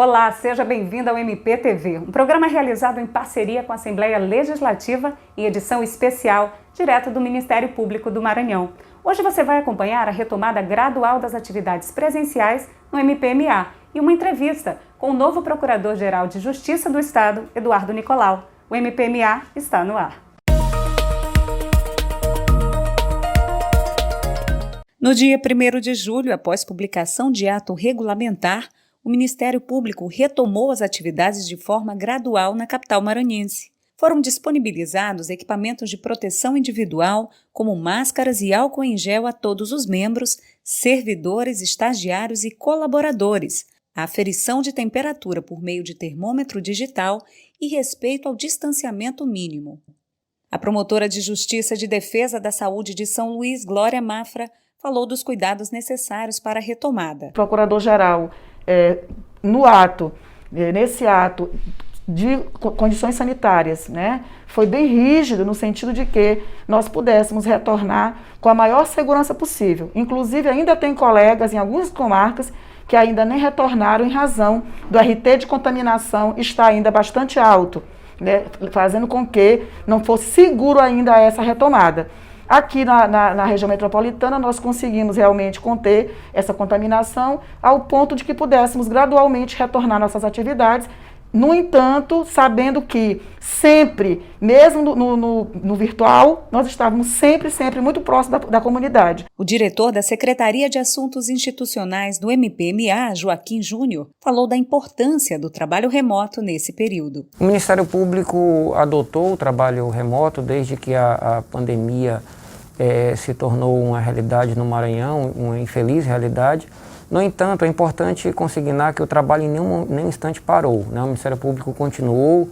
Olá, seja bem-vindo ao MPTV, um programa realizado em parceria com a Assembleia Legislativa em edição especial, direto do Ministério Público do Maranhão. Hoje você vai acompanhar a retomada gradual das atividades presenciais no MPMA e uma entrevista com o novo Procurador-Geral de Justiça do Estado, Eduardo Nicolau. O MPMA está no ar. No dia 1º de julho, após publicação de ato regulamentar, o Ministério Público retomou as atividades de forma gradual na capital maranhense. Foram disponibilizados equipamentos de proteção individual, como máscaras e álcool em gel a todos os membros, servidores, estagiários e colaboradores, a aferição de temperatura por meio de termômetro digital e respeito ao distanciamento mínimo. A promotora de Justiça de Defesa da Saúde de São Luís, Glória Mafra, falou dos cuidados necessários para a retomada. Procurador-Geral, nesse ato de condições sanitárias, foi bem rígido no sentido de que nós pudéssemos retornar com a maior segurança possível. Inclusive, ainda tem colegas em algumas comarcas que ainda nem retornaram em razão do RT de contaminação estar ainda bastante alto, fazendo com que não fosse seguro ainda essa retomada. Aqui na região metropolitana, nós conseguimos realmente conter essa contaminação ao ponto de que pudéssemos gradualmente retornar nossas atividades. No entanto, sabendo que sempre, mesmo no virtual, nós estávamos sempre muito próximos da comunidade. O diretor da Secretaria de Assuntos Institucionais do MPMA, Joaquim Júnior, falou da importância do trabalho remoto nesse período. O Ministério Público adotou o trabalho remoto desde que a pandemia se tornou uma realidade no Maranhão, uma infeliz realidade. No entanto, é importante consignar que o trabalho em nenhum instante parou, O Ministério Público continuou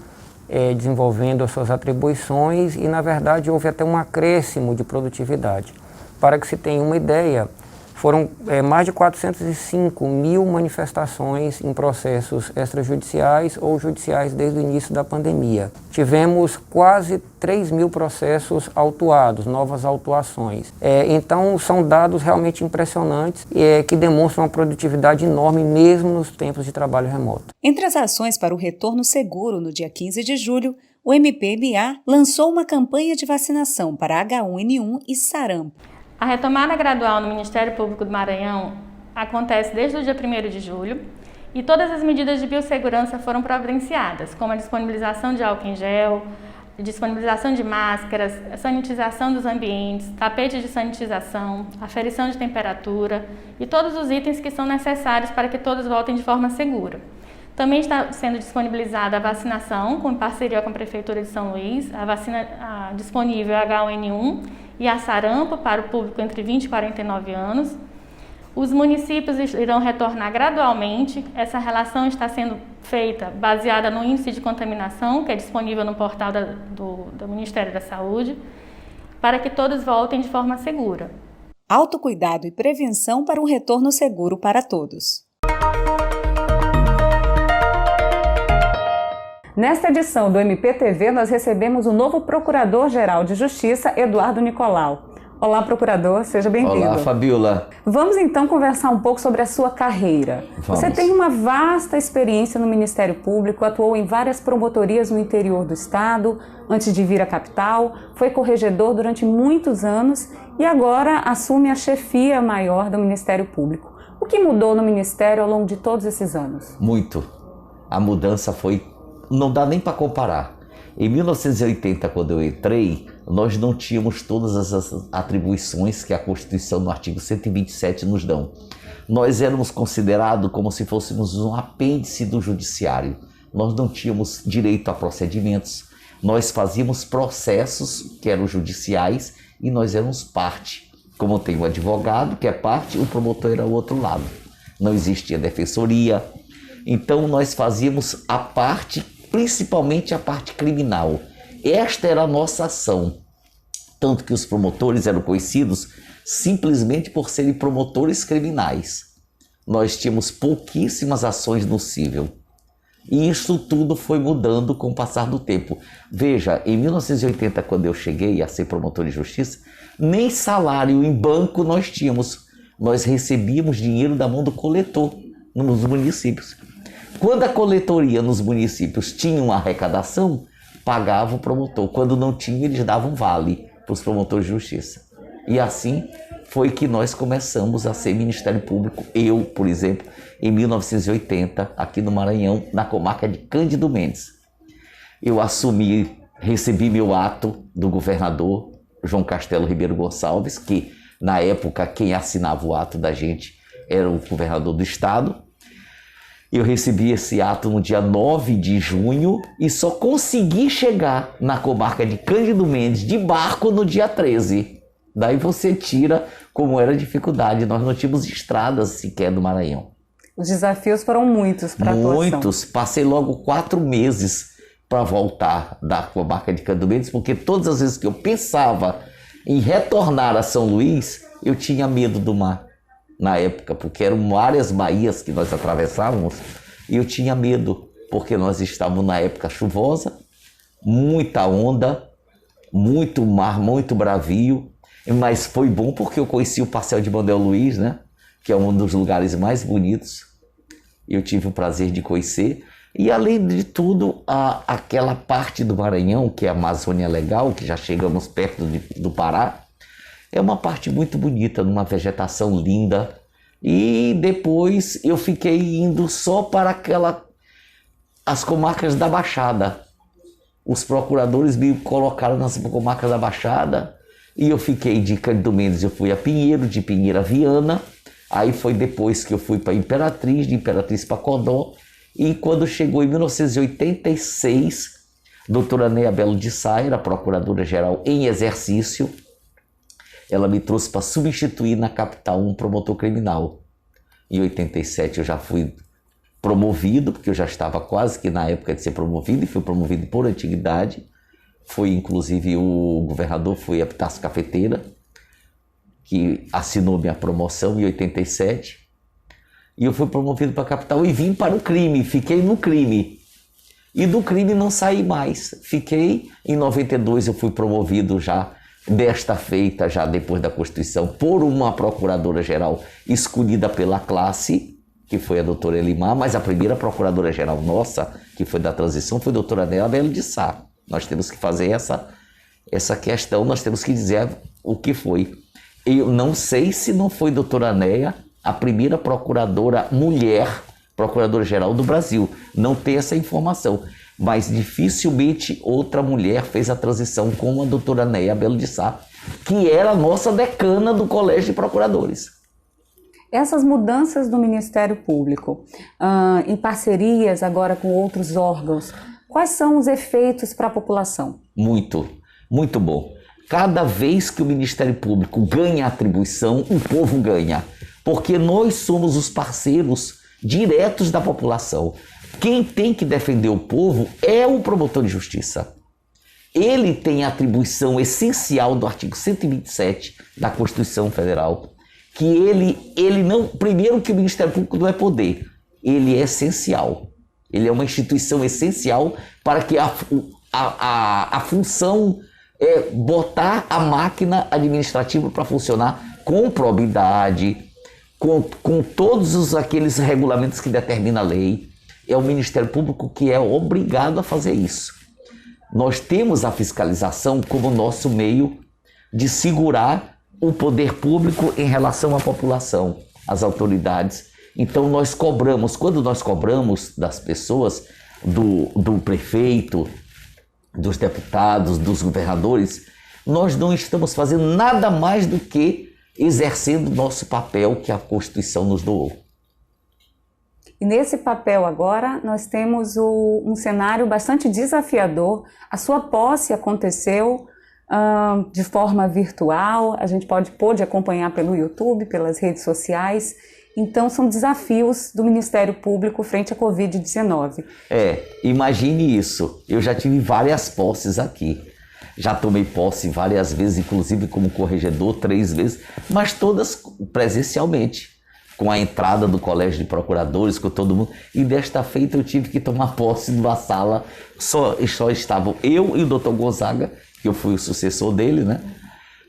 desenvolvendo as suas atribuições e, na verdade, houve até um acréscimo de produtividade. Para que se tenha uma ideia, foram mais de 405 mil manifestações em processos extrajudiciais ou judiciais desde o início da pandemia. Tivemos quase 3 mil processos autuados, novas autuações. Então, são dados realmente impressionantes que demonstram uma produtividade enorme mesmo nos tempos de trabalho remoto. Entre as ações para o retorno seguro no dia 15 de julho, o MPMA lançou uma campanha de vacinação para H1N1 e sarampo. A retomada gradual no Ministério Público do Maranhão acontece desde o dia 1º de julho e todas as medidas de biossegurança foram providenciadas, como a disponibilização de álcool em gel, disponibilização de máscaras, sanitização dos ambientes, tapete de sanitização, aferição de temperatura e todos os itens que são necessários para que todos voltem de forma segura. Também está sendo disponibilizada a vacinação, com parceria com a Prefeitura de São Luís, a vacina disponível H1N1 e a sarampo para o público entre 20 e 49 anos. Os municípios irão retornar gradualmente. Essa relação está sendo feita baseada no índice de contaminação, que é disponível no portal do Ministério da Saúde, para que todos voltem de forma segura. Autocuidado e prevenção para um retorno seguro para todos. Nesta edição do MPTV, nós recebemos o novo Procurador-Geral de Justiça, Eduardo Nicolau. Olá, procurador, seja bem-vindo. Olá, Fabiola. Vamos então conversar um pouco sobre a sua carreira. Vamos. Você tem uma vasta experiência no Ministério Público, atuou em várias promotorias no interior do estado, antes de vir à capital, foi corregedor durante muitos anos e agora assume a chefia maior do Ministério Público. O que mudou no Ministério ao longo de todos esses anos? Muito. A mudança não dá nem para comparar. Em 1980, quando eu entrei, nós não tínhamos todas as atribuições que a Constituição, no artigo 127, nos dão. Nós éramos considerados como se fôssemos um apêndice do judiciário. Nós não tínhamos direito a procedimentos. Nós fazíamos processos que eram judiciais e nós éramos parte. Como tem o advogado, que é parte, o promotor era o outro lado. Não existia defensoria. Então nós fazíamos a parte, principalmente a parte criminal. Esta era a nossa ação. Tanto que os promotores eram conhecidos simplesmente por serem promotores criminais. Nós tínhamos pouquíssimas ações no cível. E isso tudo foi mudando com o passar do tempo. Veja, em 1980, quando eu cheguei a ser promotor de justiça, nem salário em banco nós tínhamos. Nós recebíamos dinheiro da mão do coletor nos municípios. Quando a coletoria nos municípios tinha uma arrecadação, pagava o promotor. Quando não tinha, eles davam vale para os promotores de justiça. E assim foi que nós começamos a ser Ministério Público. Eu, por exemplo, em 1980, aqui no Maranhão, na comarca de Cândido Mendes. Eu assumi, recebi meu ato do governador João Castelo Ribeiro Gonçalves, que na época quem assinava o ato da gente era o governador do estado. Eu recebi esse ato no dia 9 de junho e só consegui chegar na comarca de Cândido Mendes de barco no dia 13. Daí você tira como era a dificuldade. Nós não tínhamos estradas sequer do Maranhão. Os desafios foram muitos para a atuação. Muitos. Passei logo 4 meses para voltar da comarca de Cândido Mendes, porque todas as vezes que eu pensava em retornar a São Luís, eu tinha medo do mar. Na época, porque eram várias baías que nós atravessávamos, e eu tinha medo, porque nós estávamos na época chuvosa, muita onda, muito mar, muito bravio, mas foi bom porque eu conheci o Passeio de Manuel Luiz, né? Que é um dos lugares mais bonitos, eu tive o prazer de conhecer, e além de tudo, aquela parte do Maranhão, que é a Amazônia Legal, que já chegamos perto do Pará, é uma parte muito bonita, numa vegetação linda. E depois eu fiquei indo só para as comarcas da Baixada. Os procuradores me colocaram nas comarcas da Baixada e eu fiquei de Cândido Mendes, eu fui a Pinheiro, de Pinheiro a Viana. Aí foi depois que eu fui para Imperatriz, de Imperatriz para Codó. E quando chegou em 1986, doutora Neia Belo de Sá, era procuradora-geral em exercício, ela me trouxe para substituir na capital um promotor criminal. Em 87 eu já fui promovido, porque eu já estava quase que na época de ser promovido, e fui promovido por antiguidade. Foi inclusive o governador, foi Epitácio Cafeteira, que assinou minha promoção em 87. E eu fui promovido para a capital e vim para o crime, fiquei no crime. E do crime não saí mais. Fiquei, em 92 eu fui promovido já, desta feita, já depois da Constituição, por uma procuradora-geral escolhida pela classe, que foi a doutora Elimar, mas a primeira procuradora-geral nossa, que foi da transição, foi a doutora Neia Belo de Sá. Nós temos que fazer essa questão, nós temos que dizer o que foi. Eu não sei se não foi doutora Neia a primeira procuradora mulher, procuradora-geral do Brasil. Não tem essa informação. Mas dificilmente outra mulher fez a transição como a doutora Neia Belo de Sá, que era a nossa decana do Colégio de Procuradores. Essas mudanças do Ministério Público, em parcerias agora com outros órgãos, quais são os efeitos para a população? Muito, muito bom. Cada vez que o Ministério Público ganha atribuição, o povo ganha, porque nós somos os parceiros diretos da população. Quem tem que defender o povo é o promotor de justiça. Ele tem a atribuição essencial do artigo 127 da Constituição Federal, que ele não... Primeiro que o Ministério Público não é poder, ele é essencial. Ele é uma instituição essencial para que a função é botar a máquina administrativa para funcionar com probidade, com todos aqueles regulamentos que determina a lei. É o Ministério Público que é obrigado a fazer isso. Nós temos a fiscalização como nosso meio de segurar o poder público em relação à população, às autoridades. Então nós cobramos, quando nós cobramos das pessoas, do prefeito, dos deputados, dos governadores, nós não estamos fazendo nada mais do que exercendo o nosso papel que a Constituição nos doou. E nesse papel agora nós temos um cenário bastante desafiador. A sua posse aconteceu de forma virtual, a gente pôde acompanhar pelo YouTube, pelas redes sociais. Então são desafios do Ministério Público frente à Covid-19. Imagine isso. Eu já tive várias posses aqui. Já tomei posse várias vezes, inclusive como corregedor 3 vezes, mas todas presencialmente, com a entrada do Colégio de Procuradores, com todo mundo. E desta feita eu tive que tomar posse numa sala, só estavam eu e o doutor Gonzaga, que eu fui o sucessor dele, né?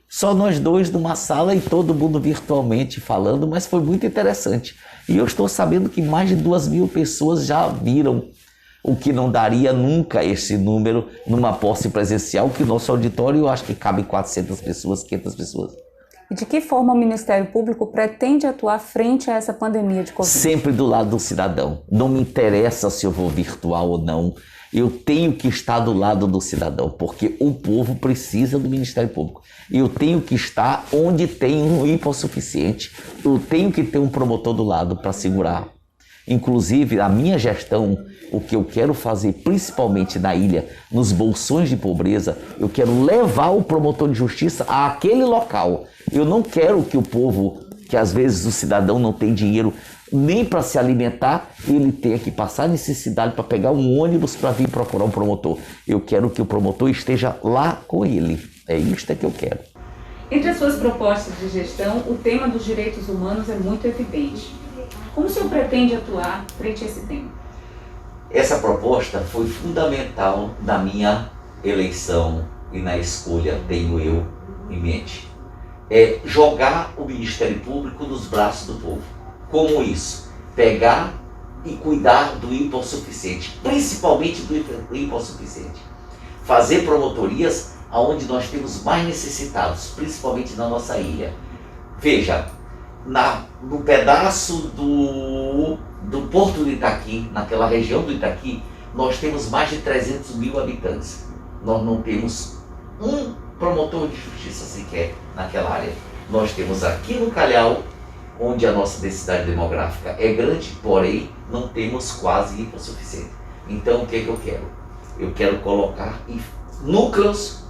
Só nós dois numa sala e todo mundo virtualmente falando, mas foi muito interessante. E eu estou sabendo que mais de 2.000 pessoas já viram, o que não daria nunca esse número numa posse presencial, que o nosso auditório eu acho que cabe 400 pessoas, 500 pessoas. E de que forma o Ministério Público pretende atuar frente a essa pandemia de Covid? Sempre do lado do cidadão. Não me interessa se eu vou virtual ou não. Eu tenho que estar do lado do cidadão, porque o povo precisa do Ministério Público. Eu tenho que estar onde tem um hipossuficiente. Eu tenho que ter um promotor do lado para segurar. Inclusive, a minha gestão, o que eu quero fazer, principalmente na ilha, nos bolsões de pobreza, eu quero levar o promotor de justiça àquele local. Eu não quero que o povo, que às vezes o cidadão não tem dinheiro nem para se alimentar, ele tenha que passar necessidade para pegar um ônibus para vir procurar um promotor. Eu quero que o promotor esteja lá com ele. É isso que eu quero. Entre as suas propostas de gestão, o tema dos direitos humanos é muito evidente. Como o senhor pretende atuar frente a esse tema? Essa proposta foi fundamental na minha eleição e na escolha, tenho eu em mente. É jogar o Ministério Público nos braços do povo. Como isso? Pegar e cuidar do hipossuficiente, principalmente do hipossuficiente. Fazer promotorias onde nós temos mais necessitados, principalmente na nossa ilha. Veja, no pedaço do Porto do Itaqui, naquela região do Itaqui, nós temos mais de 300.000 habitantes. Nós não temos um promotor de justiça sequer naquela área. Nós temos aqui no Calhau, onde a nossa densidade demográfica é grande, porém não temos quase hipossuficiente. Então o que eu quero? Eu quero colocar núcleos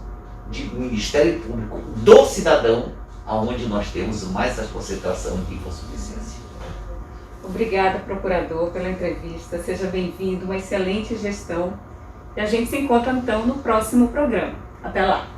de Ministério Público do cidadão, onde nós temos mais a concentração de hipossuficiência. Obrigada, procurador, pela entrevista. Seja bem-vindo, uma excelente gestão. E a gente se encontra então no próximo programa. Até lá!